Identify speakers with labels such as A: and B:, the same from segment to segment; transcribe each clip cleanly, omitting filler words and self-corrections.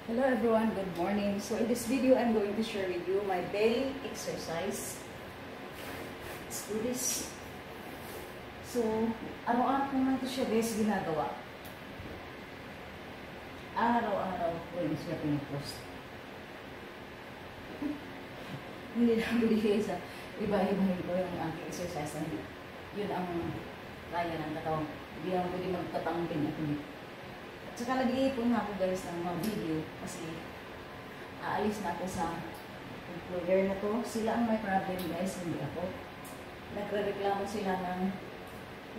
A: Hello everyone, good morning. So in this video, I'm going to share with you my daily exercise. Let's do this. So, araw-araw ko na ito siya guys ginagawa. Araw-araw ko yung siya pinipost. Hindi lang binigay sa iba-ibahin ko yung aking exercise. Yun ang kaya ng katawan. Hindi lang pwede magtatangkin ako dito. Tsaka nag-iipon na ako guys ng mga video kasi aalis na ako sa employer na to. Sila ang may problem guys, hindi ako. Nagre-reklamo sila ng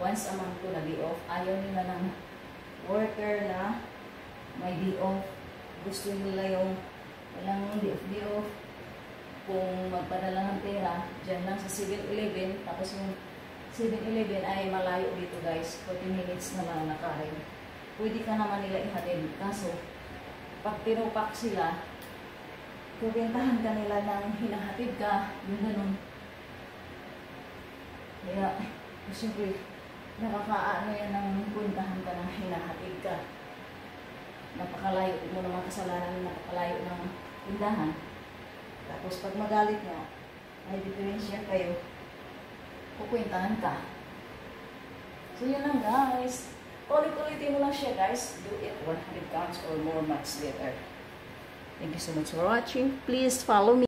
A: once a month ko na day off. Ayaw nila ng worker na may day off. Gusto nila yung walang day off. Kung magpadala ng pera, dyan lang sa 7-Eleven. Tapos yung 7-Eleven ay malayo dito guys. 40 minutes na lang nakarin. Pwede ka naman nila ihatid. Kaso, pag tinupak sila, kubentahan ka nila ng hinahatid ka, yung ganun. Kaya, siyempre, nakakaano yan ng puntahan ka ng hinahatid ka. Napakalayo mo naman kasalanan, napakalayo ng tindahan. Tapos, pag magalit mo, may diferensya kayo, kukwentahan ka. So, yun lang guys. Ulit-ulitin mo lang siya guys. Do it 100 counts or more months later. Thank you so much for watching. Please follow me.